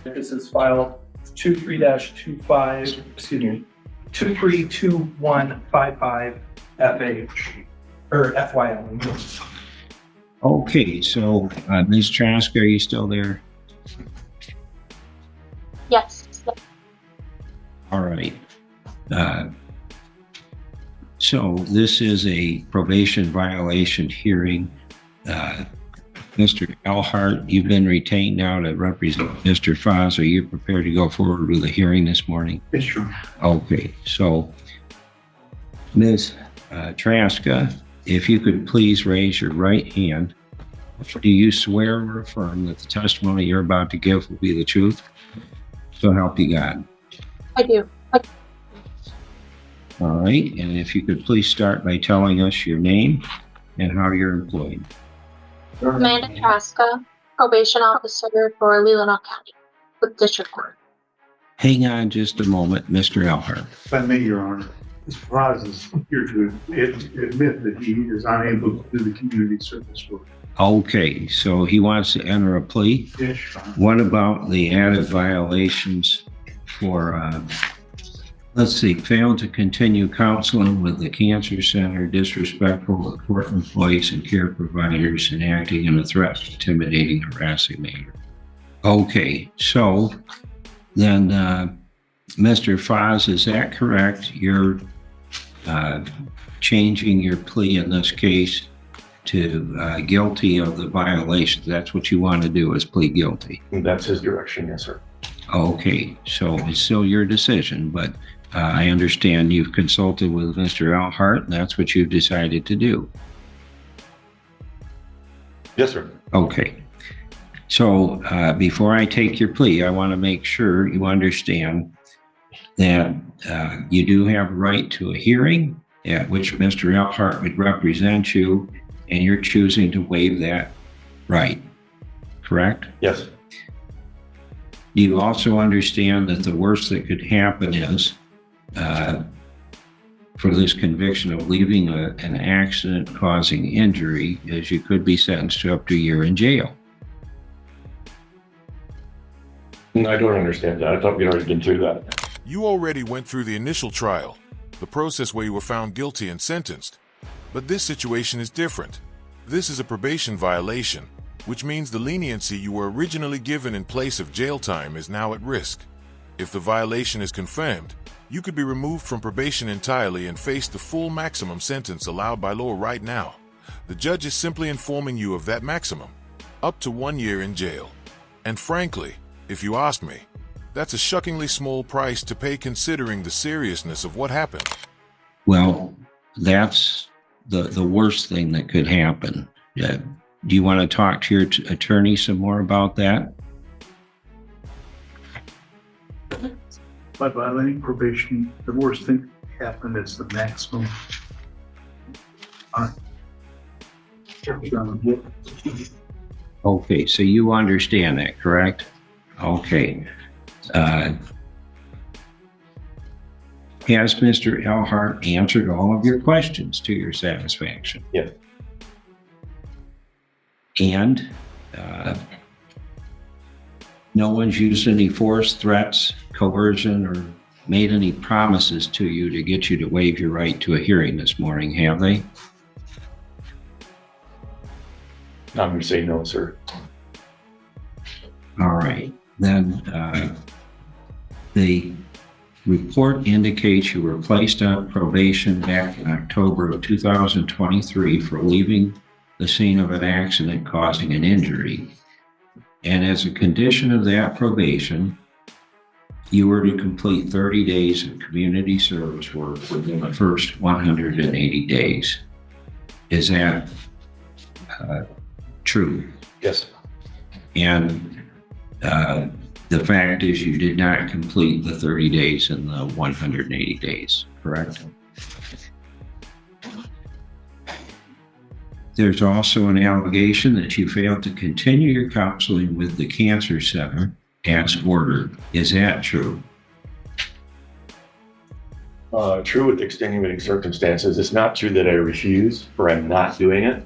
This is file 23-2155 FH or FYL. Okay, so Ms. Trask, are you still there? Yes. All right. So this is a probation violation hearing. Mr. Elhart, you've been retained now to represent Mr. Foz. Are you prepared to go forward with the hearing this morning? Yes, sure. Okay, so Ms. Traska, if you could please raise your right hand. Do you swear or affirm that the testimony you're about to give will be the truth? So help you God. I do. All right, and if you could please start by telling us your name and how you're employed. Amanda Traska, probation officer for Leelanau County with District Court. Hang on just a moment, Mr. Elhart. If I may, Your Honor, Mr. Foz is here to admit that he is unable to do the community service work. Okay, so he wants to enter a plea. Yes, Your Honor. What about the added violations for, let's see, failed to continue counseling with the Cancer Center, disrespectful of court employees and care providers, and acting in a threat, intimidating, harassing manner. Okay, so then, Mr. Foz, is that correct? You're changing your plea in this case to guilty of the violations. That's what you want to do, is plead guilty. That's his direction, yes, sir. Okay, so it's still your decision, but I understand you've consulted with Mr. Elhart, and that's what you've decided to do. Yes, sir. Okay. So before I take your plea, I want to make sure you understand that you do have a right to a hearing at which Mr. Elhart would represent you, and you're choosing to waive that right, correct? Yes. You also understand that the worst that could happen is for this conviction of leaving an accident causing injury is you could be sentenced to up to a year in jail. No, I don't understand that. I thought we'd already been through that. You already went through the initial trial, the process where you were found guilty and sentenced. But this situation is different. This is a probation violation, which means the leniency you were originally given in place of jail time is now at risk. If the violation is confirmed, you could be removed from probation entirely and face the full maximum sentence allowed by law right now. The judge is simply informing you of that maximum, up to 1 year in jail. And frankly, if you ask me, that's a shockingly small price to pay considering the seriousness of what happened. Well, that's the worst thing that could happen. Do you want to talk to your attorney some more about that? By violating probation, the worst thing that happened is the maximum. Okay, so you understand that, correct? Okay. Has Mr. Elhart answered all of your questions to your satisfaction? Yes. And no one's used any force, threats, coercion, or made any promises to you to get you to waive your right to a hearing this morning, have they? I'm going to say no, sir. All right. Then the report indicates you were placed on probation back in October of 2023 for leaving the scene of an accident causing an injury. And as a condition of that probation, you were to complete 30 days of community service work within the first 180 days. Is that true? Yes. And the fact is you did not complete the 30 days in the 180 days, correct? There's also an allegation that you failed to continue your counseling with the Cancer Center as ordered. Is that true? True with extenuating circumstances. It's not true that I refuse or I'm not doing it.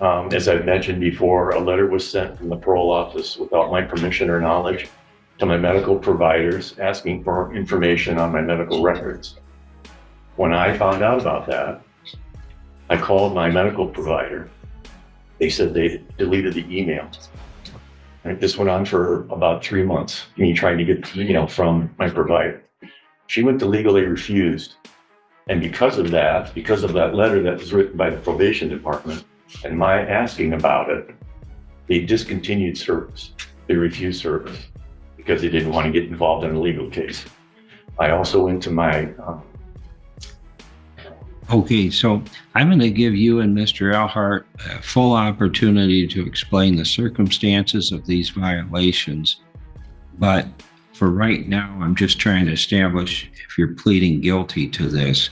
As I've mentioned before, a letter was sent from the parole office without my permission or knowledge, to my medical providers asking for information on my medical records. When I found out about that, I called my medical provider. They said they deleted the email. And this went on for about 3 months, me trying to get the email from my provider. She went to legally refused. And because of that letter that was written by the probation department and my asking about it, they discontinued service. They refused service because they didn't want to get involved in a legal case. I also went to my Okay, so I'm going to give you and Mr. Alhart a full opportunity to explain the circumstances of these violations. But for right now, I'm just trying to establish if you're pleading guilty to this.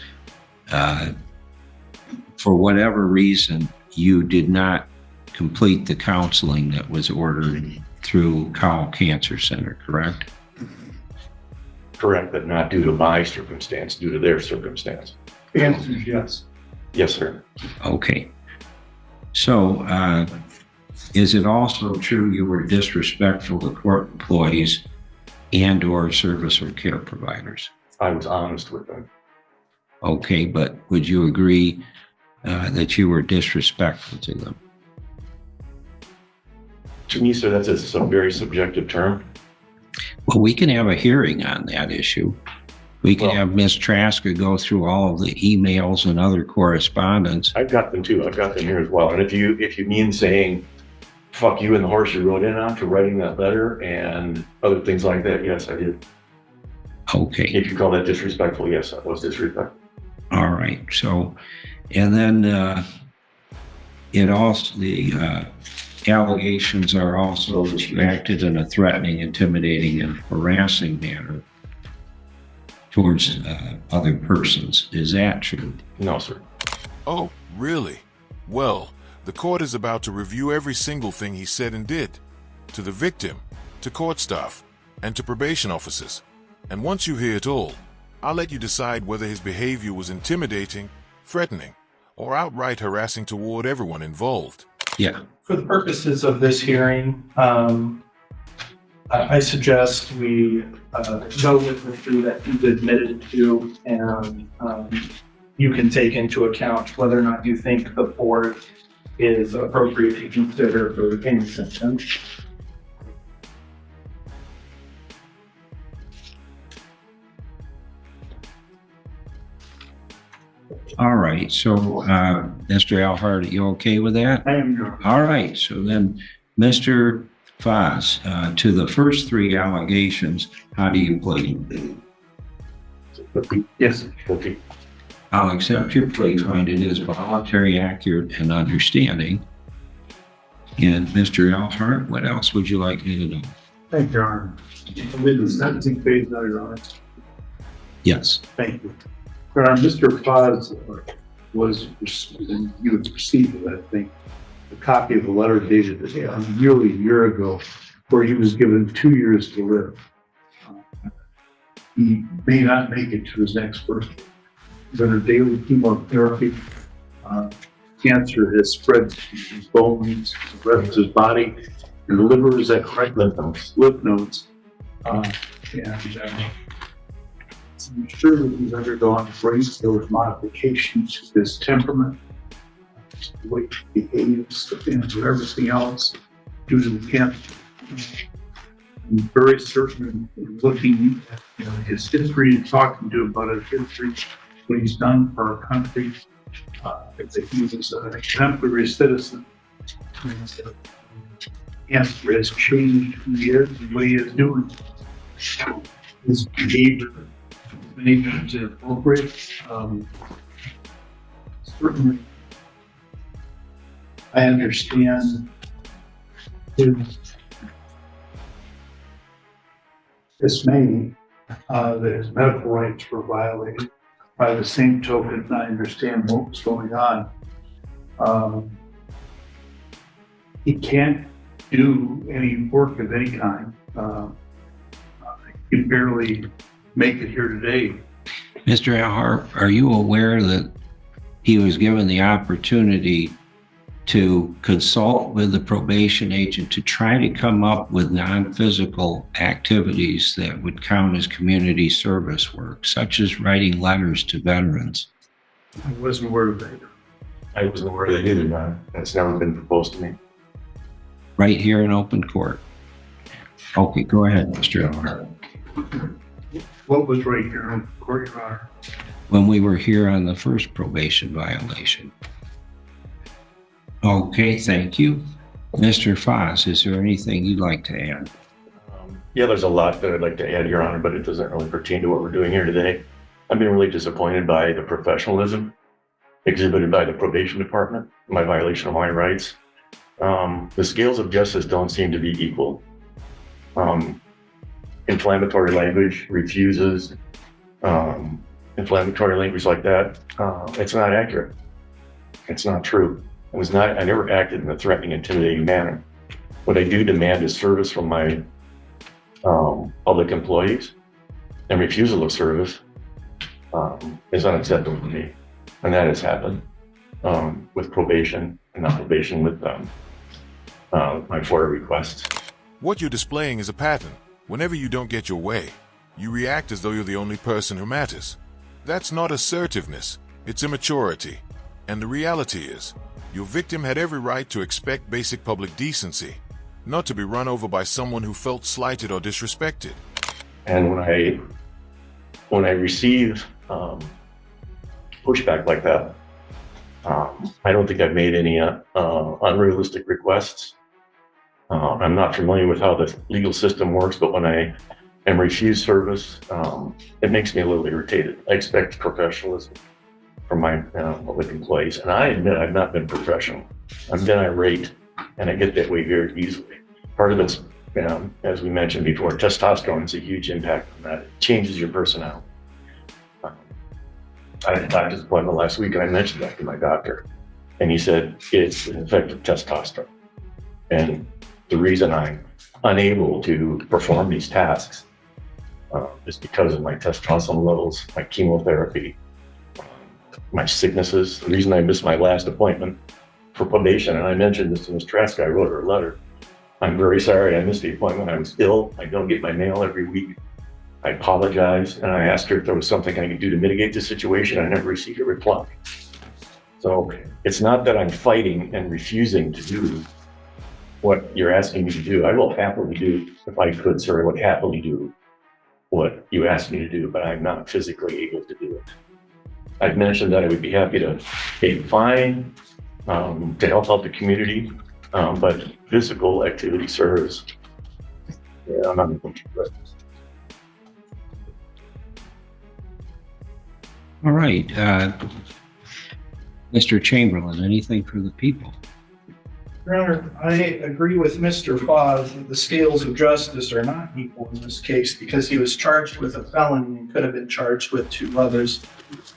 For whatever reason, you did not complete the counseling that was ordered through Cowell Cancer Center, correct? correct, but not due to my circumstance, due to their circumstance. The answer is yes. Yes, sir. Okay. So, is it also true you were disrespectful to court employees and or service or care providers? I was honest with them. Okay, but would you agree that you were disrespectful to them? To me, sir, that's a very subjective term. Well, we can have a hearing on that issue. We can Well- have Ms. Traska go through all of the emails and other correspondence. I've got them too. I've got them here as well. And if you mean saying, fuck you and the horse you rode in on for writing that letter and other things like that, yes, I did. Okay. If you call that disrespectful, yes, that was disrespectful. All right. So, and then it also, the allegations are also that you acted in a threatening, intimidating, and harassing manner towards other persons. Is that true? No, sir. Oh, really? Well, the court is about to review every single thing he said and did, to the victim, to court staff, and to probation officers. And once you hear it all, I'll let you decide whether his behavior was intimidating, threatening, or outright harassing toward everyone involved. Yeah. For the purposes of this hearing, I suggest we go with the two that he's admitted to, and you can take into account whether or not you think the board is appropriate to consider for any sentence. All right. So, Mr. Alhart, you okay with that? I am your. All right. So then, Mr. Foss, to the first three allegations, how do you plead? Yes. Okay. I'll accept your plea, find it is voluntary, accurate, and understanding. And Mr. Alhart, what else would you like me to know? Thank you, Your Honor. I'm in the sentencing phase now, Your Honor. Yes. Thank you. Your Honor, Mr. Foz was, and you had received it, I think, a copy of a letter dated nearly a year ago where he was given 2 years to live. He may not make it to his next birthday. He's under daily chemotherapy. Cancer has spread to his bones, the rest of his body, and the liver is at correct lymph nodes. I'm sure that he's undergone those modifications to his temperament, the way he behaves, and to everything else due to the cancer. I'm very certain in looking at his history and talking to him about his history, what he's done for our country, that he was an exemplary citizen. Cancer has changed who he is and what he is doing. His behavior many times inappropriate. Certainly, I understand his dismay that his medical rights were violated. By the same token, I understand what was going on. He can't do any work of any kind. He can barely make it here today. Mr. Alhart, are you aware that he was given the opportunity to consult with the probation agent to try to come up with non-physical activities that would count as community service work, such as writing letters to veterans. I wasn't aware of that. I wasn't aware they did it. That's never been proposed to me. Right here in open court. Okay, go ahead, Mr. Elhart. What was right here on court, Your Honor? When we were here on the first probation violation. Okay, thank you. Mr. Foss, is there anything you'd like to add? Yeah, there's a lot that I'd like to add, Your Honor, but it doesn't really pertain to what we're doing here today. I've been really disappointed by the professionalism exhibited by the probation department, my violation of my rights. The scales of justice don't seem to be equal. Inflammatory language, refuses, inflammatory language like that, it's not accurate. It's not true. I never acted in a threatening, intimidating manner. What I do demand is service from my public employees, and refusal of service is unacceptable to me. And that has happened with probation and not probation with my FOIA requests. What you're displaying is a pattern. Whenever you don't get your way, you react as though you're the only person who matters. That's not assertiveness, it's immaturity. And the reality is, your victim had every right to expect basic public decency, not to be run over by someone who felt slighted or disrespected. And when I receive pushback like that, I don't think I've made any unrealistic requests. I'm not familiar with how the legal system works, but when I am refused service, it makes me a little irritated. I expect professionalism from my public employees, and I admit I've not been professional. I've been irate, and I get that way very easily. Part of it's, as we mentioned before, testosterone is a huge impact on that. It changes your personality. I had a doctor's appointment last week, and I mentioned that to my doctor, and he said it's an effect of testosterone. And the reason I'm unable to perform these tasks is because of my testosterone levels, my chemotherapy, my sicknesses. The reason I missed my last appointment for probation, and I mentioned this to Ms. Trask, I wrote her a letter. I'm very sorry I missed the appointment. I was ill. I don't get my mail every week. I apologized, and I asked her if there was something I could do to mitigate the situation. I never received a reply. So it's not that I'm fighting and refusing to do what you're asking me to do. I will happily do, if I could, sir, I would happily do what you asked me to do, but I'm not physically able to do it. I've mentioned that I would be happy to pay a fine to help out the community, but physical activity service, yeah, I'm not going to do it. All right. Mr. Chamberlain, anything for the people? Your Honor, I agree with Mr. Foz that the scales of justice are not equal in this case because he was charged with a felony and could have been charged with 2 others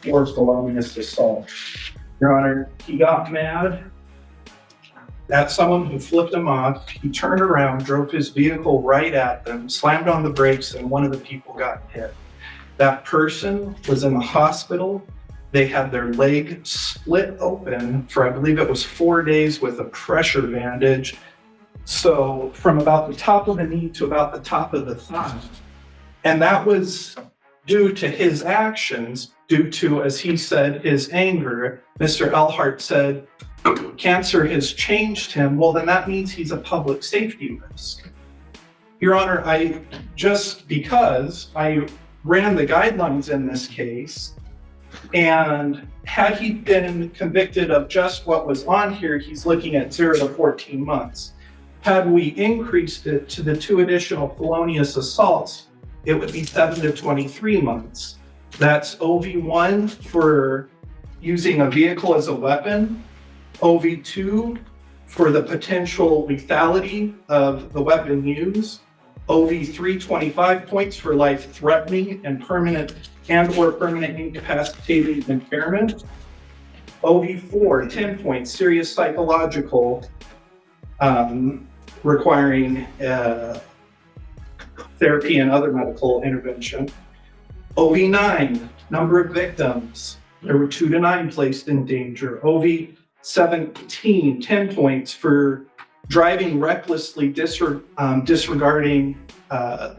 for felonious assault. Your Honor, he got mad at someone who flipped him off. He turned around, drove his vehicle right at them, slammed on the brakes, and one of the people got hit. That person was in the hospital. They had their leg split open for, I believe it was 4 days with a pressure bandage. So from about the top of the knee to about the top of the thigh. And that was due to his actions, due to, as he said, his anger. Mr. Elhart said, cancer has changed him. Well, then that means he's a public safety risk. Your Honor, because I ran the guidelines in this case, and had he been convicted of just what was on here, he's looking at 0 to 14 months. Had we increased it to the 2 additional felonious assaults, it would be 7 to 23 months. That's OV1 for using a vehicle as a weapon, OV2 for the potential lethality of the weapon used, OV3 25 points for life-threatening and permanent or permanent incapacitating impairment. OV4 10 points, serious psychological, requiring therapy and other medical intervention. OV9 number of victims. There were 2 to 9 placed in danger. OV 10 points for driving recklessly, disregarding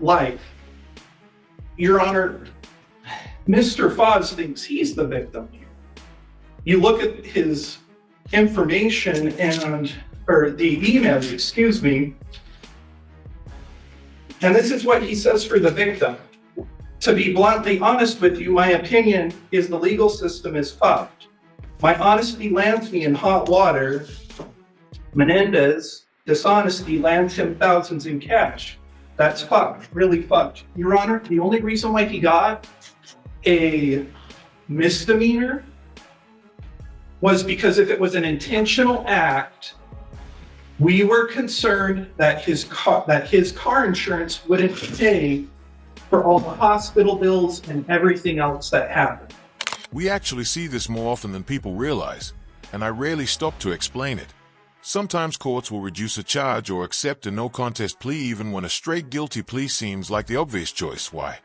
life. Your Honor, Mr. Foz thinks he's the victim here. You look at his information or the email, excuse me, and this is what he says for the victim. To be bluntly honest with you, my opinion is the legal system is fucked. My honesty lands me in hot water. Menendez, dishonesty lands him thousands in cash. That's fucked, really fucked. Your Honor, the only reason why he got a misdemeanor was because if it was an intentional act, we were concerned that his car insurance wouldn't pay for all the hospital bills and everything else that happened. We actually see this more often than people realize, and I rarely stop to explain it. Sometimes courts will reduce a charge or accept a no-contest plea even when a straight guilty plea seems like the obvious choice. Why?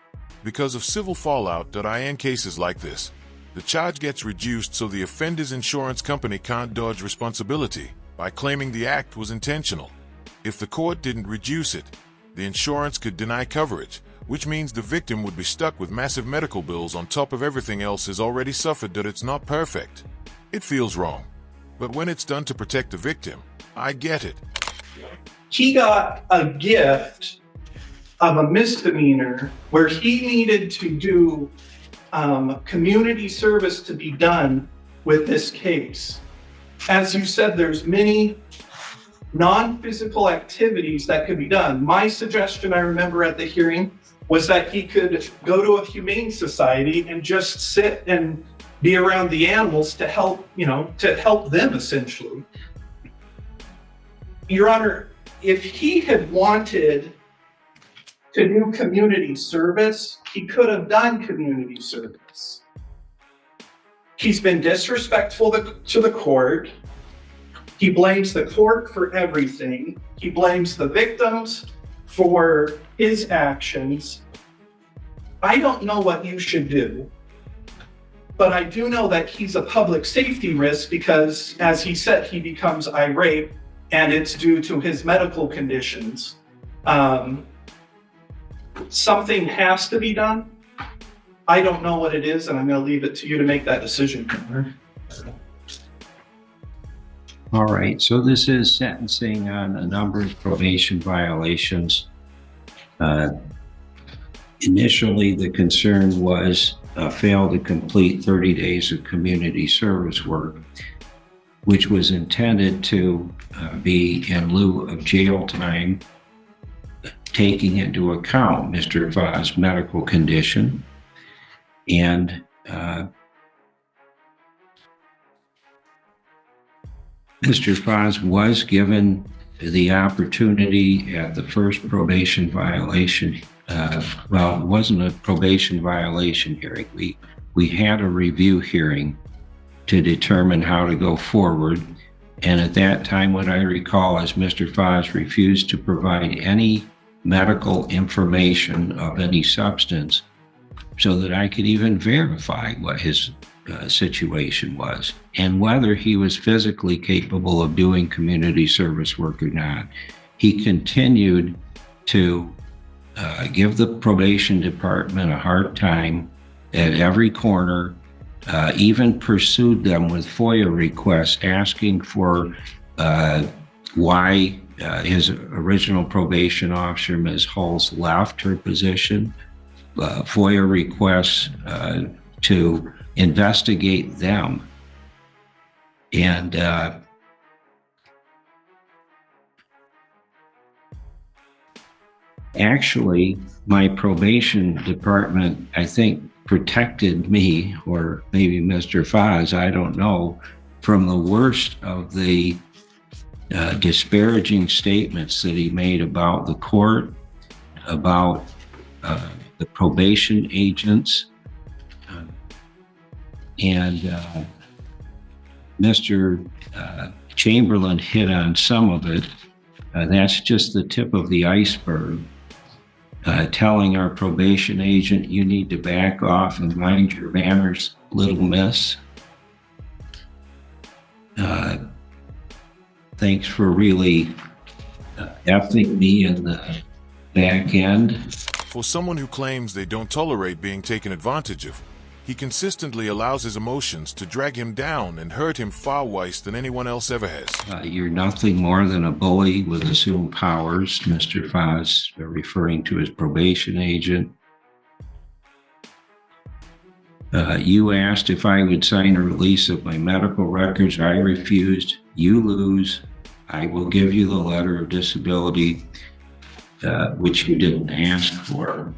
Because of civil fallout.in cases like this. The charge gets reduced so the offender's insurance company can't dodge responsibility by claiming the act was intentional. If the court didn't reduce it, the insurance could deny coverage, which means the victim would be stuck with massive medical bills on top of everything else he's already suffered. It's not perfect. It feels wrong. But when it's done to protect the victim, I get it. He got a gift of a misdemeanor where he needed to do community service to be done with this case. As you said, there's many non-physical activities that could be done. My suggestion, I remember at the hearing, was that he could go to a humane society and just sit and be around the animals to help, to help them essentially. Your Honor, if he had wanted to do community service, he could have done community service. He's been disrespectful to the court. He blames the court for everything. He blames the victims for his actions. I don't know what you should do, but I do know that he's a public safety risk because, as he said, he becomes irate and it's due to his medical conditions. Something has to be done. I don't know what it is, and I'm going to leave it to you to make that decision. All right, so this is sentencing on a number of probation violations. Initially, the concern was fail to complete 30 days of community service work, which was intended to be in lieu of jail time, taking into account Mr. Vaz's medical condition. And Mr. Vaz was given the opportunity at the first probation violation. Well, it wasn't a probation violation hearing. We had a review hearing to determine how to go forward. And at that time, what I recall is Mr. Vaz refused to provide any medical information of any substance so that I could even verify what his situation was and whether he was physically capable of doing community service work or not. He continued to give the probation department a hard time at every corner, even pursued them with FOIA requests asking for why his original probation officer, Ms. Hulse, left her position, FOIA requests to investigate them. And actually, my probation department, I think, protected me, or maybe Mr. Vaz, I don't know, from the worst of the disparaging statements that he made about the court, about the probation agents, and Mr. Chamberlain hit on some of it. That's just the tip of the iceberg. Telling our probation agent, you need to back off and mind your manners, little miss. thanks for really effing me in the back end. For someone who claims they don't tolerate being taken advantage of, he consistently allows his emotions to drag him down and hurt him far worse than anyone else ever has. You're nothing more than a bully with assumed powers, Mr. Foss, referring to his probation agent. You asked if I would sign a release of my medical records. I refused. You lose. I will give you the letter of disability, which you didn't ask for.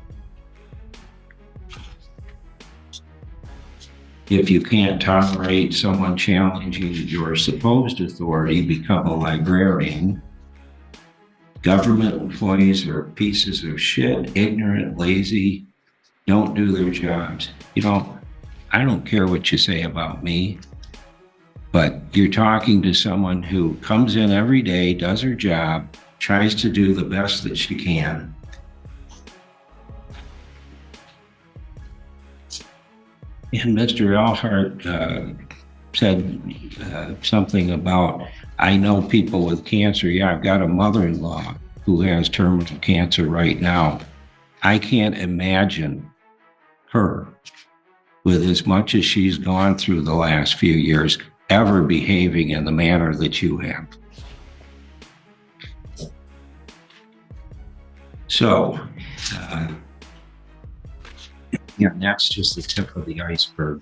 If you can't tolerate someone challenging your supposed authority, become a librarian. Government employees are pieces of shit, ignorant, lazy, don't do their jobs. You know, I don't care what you say about me, but you're talking to someone who comes in every day, does her job, tries to do the best that she can. And Mr. Elhart said something about, I know people with cancer. Yeah, I've got a mother-in-law who has terminal cancer right now. I can't imagine her, with as much as she's gone through the last few years, ever behaving in the manner that you have. So, yeah, that's just the tip of the iceberg.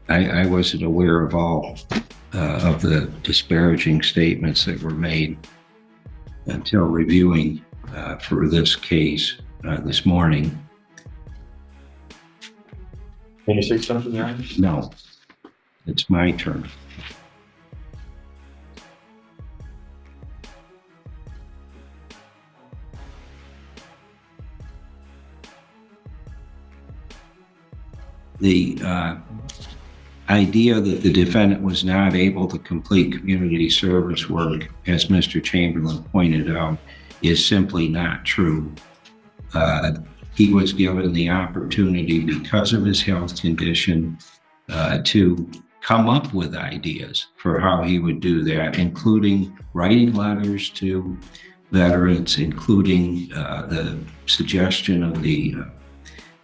I wasn't aware of all of the disparaging statements that were made until reviewing for this case this morning. Can you say something, Ryan? No, it's my turn. The idea that the defendant was not able to complete community service work, as Mr. Chamberlain pointed out, is simply not true. He was given the opportunity, because of his health condition, to come up with ideas for how he would do that, including writing letters to veterans, including the suggestion of the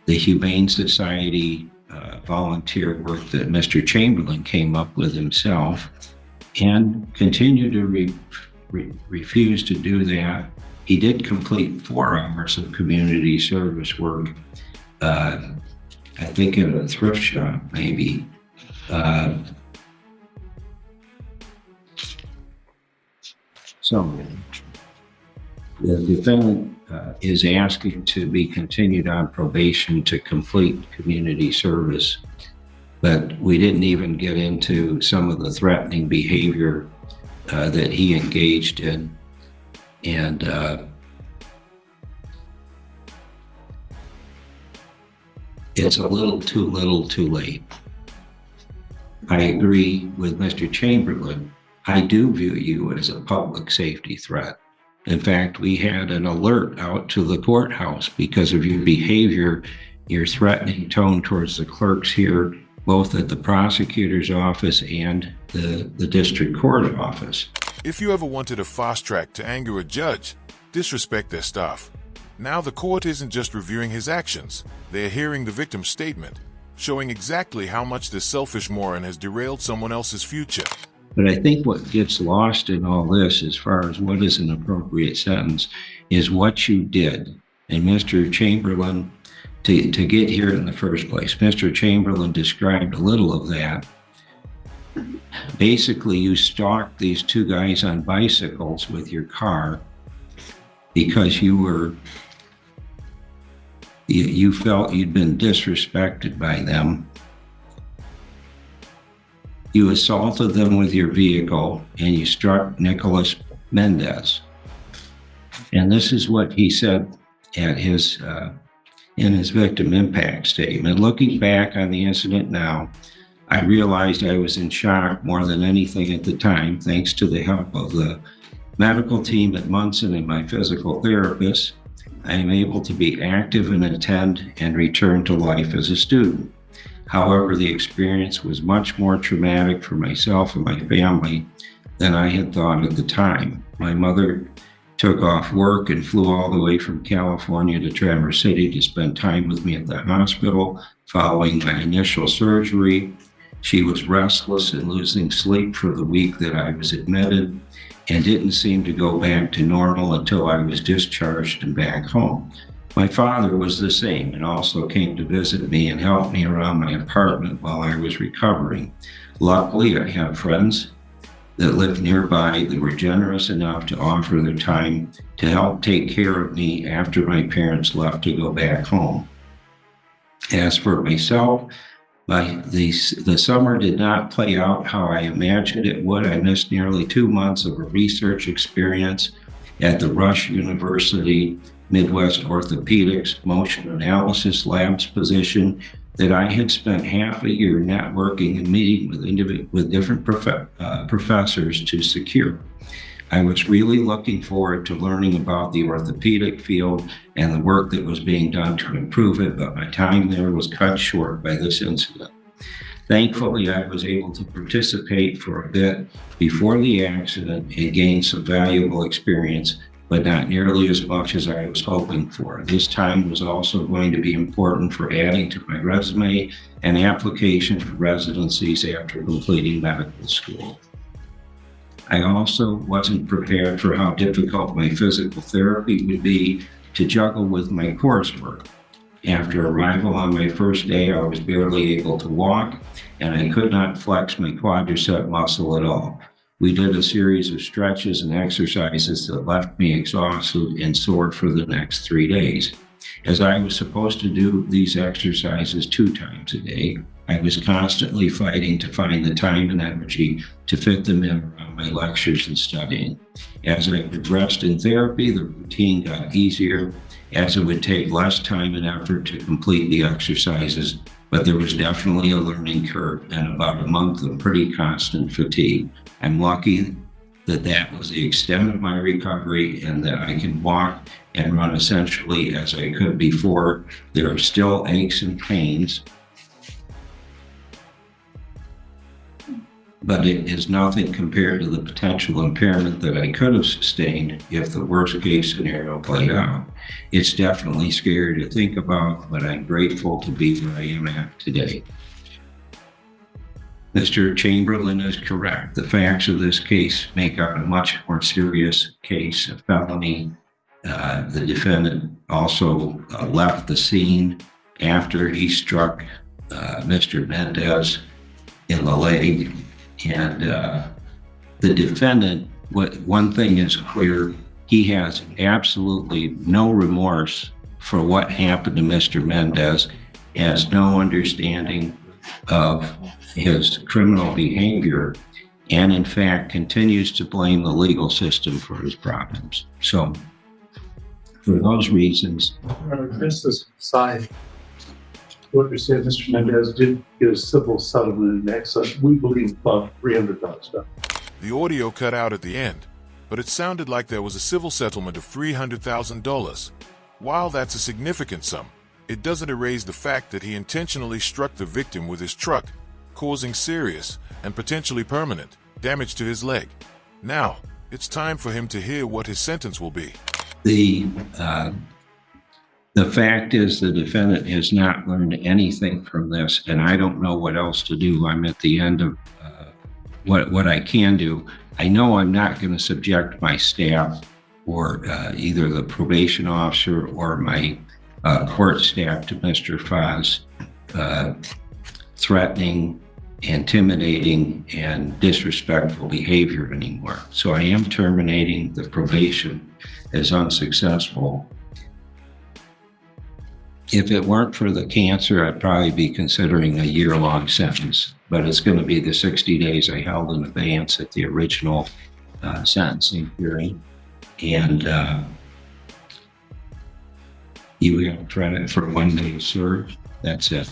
Humane Society volunteer work that Mr. Chamberlain came up with himself, and continued to refuse to do that. He did complete 4 hours of community service work, I think at a thrift shop, maybe. So the defendant is asking to be continued on probation to complete community service, but we didn't even get into some of the threatening behavior that he engaged in. And it's a little too late. I agree with Mr. Chamberlain. I do view you as a public safety threat. In fact, we had an alert out to the courthouse because of your behavior, your threatening tone towards the clerks here, both at the prosecutor's office and the district court office. If you ever wanted a fast track to anger a judge, disrespect their staff. Now the court isn't just reviewing his actions, they're hearing the victim's statement, showing exactly how much this selfish moron has derailed someone else's future. But I think what gets lost in all this, as far as what is an appropriate sentence, is what you did. And Mr. Chamberlain, to get here in the first place, Mr. Chamberlain described a little of that. Basically, you stalked these 2 guys on bicycles with your car because you felt you'd been disrespected by them. You assaulted them with your vehicle and you struck Nicholas Mendez. And this is what he said at his in his victim impact statement. Looking back on the incident now, I realized I was in shock more than anything at the time, thanks to the help of the medical team at Munson and my physical therapist. I am able to be active and attend and return to life as a student. However, the experience was much more traumatic for myself and my family than I had thought at the time. My mother took off work and flew all the way from California to Traverse City to spend time with me at the hospital following my initial surgery. She was restless and losing sleep for the week that I was admitted and didn't seem to go back to normal until I was discharged and back home. My father was the same and also came to visit me and help me around my apartment while I was recovering. Luckily, I have friends that lived nearby that were generous enough to offer their time to help take care of me after my parents left to go back home. As for myself, the summer did not play out how I imagined it would. I missed nearly 2 months of a research experience at the Rush University Midwest Orthopedics Motion Analysis Labs position that I had spent half a year networking and meeting with different professors to secure. I was really looking forward to learning about the orthopedic field and the work that was being done to improve it, but my time there was cut short by this incident. Thankfully, I was able to participate for a bit before the accident and gain some valuable experience, but not nearly as much as I was hoping for. This time was also going to be important for adding to my resume and application for residencies after completing medical school. I also wasn't prepared for how difficult my physical therapy would be to juggle with my coursework. After arrival on my first day, I was barely able to walk, and I could not flex my quadricep muscle at all. We did a series of stretches and exercises that left me exhausted and sore for the next 3 days. As I was supposed to do these exercises 2 times a day, I was constantly fighting to find the time and energy to fit them in around my lectures and studying. As I progressed in therapy, the routine got easier as it would take less time and effort to complete the exercises, but there was definitely a learning curve and about a month of pretty constant fatigue. I'm lucky that that was the extent of my recovery and that I can walk and run essentially as I could before. There are still aches and pains, but it is nothing compared to the potential impairment that I could have sustained if the worst case scenario played out. It's definitely scary to think about, but I'm grateful to be where I am at today. Mr. Chamberlain is correct. The facts of this case make out a much more serious case, a felony. The defendant also left the scene after he struck Mr. Mendez in the leg. And the defendant, one thing is clear, he has absolutely no remorse for what happened to Mr. Mendez, has no understanding of his criminal behavior, and in fact continues to blame the legal system for his problems. So for those reasons, This aside, what you said, Mr. Mendez did get a civil settlement in excess, we believe, about $300,000. The audio cut out at the end, but it sounded like there was a civil settlement of $300,000. While that's a significant sum, it doesn't erase the fact that he intentionally struck the victim with his truck, causing serious and potentially permanent damage to his leg. Now, it's time for him to hear what his sentence will be. The fact is the defendant has not learned anything from this, and I don't know what else to do. I'm at the end of what I can do. I know I'm not going to subject my staff or either the probation officer or my court staff to Mr. Foz threatening, intimidating, and disrespectful behavior anymore. So I am terminating the probation as unsuccessful. If it weren't for the cancer, I'd probably be considering a year-long sentence, but it's going to be the 60 days I held in abeyance at the original sentencing hearing. And you have credit for 1 day served. That's it.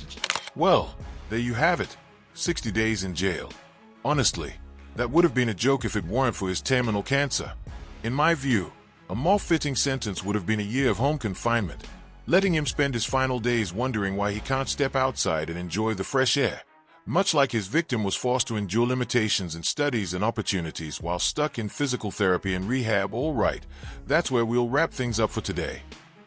Well, there you have it. 60 days in jail. Honestly, that would have been a joke if it weren't for his terminal cancer. In my view, a more fitting sentence would have been a year of home confinement, letting him spend his final days wondering why he can't step outside and enjoy the fresh air. Much like his victim was forced to endure limitations in studies and opportunities while stuck in physical therapy and rehab. All right, that's where we'll wrap things up for today.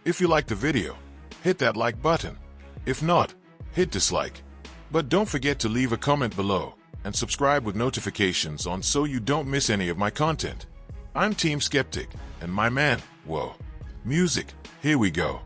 If you liked the video, hit that like button. If not, hit dislike. But don't forget to leave a comment below and subscribe with notifications on so you don't miss any of my content. I'm Team Skeptic, and my man, whoa, music, here we go.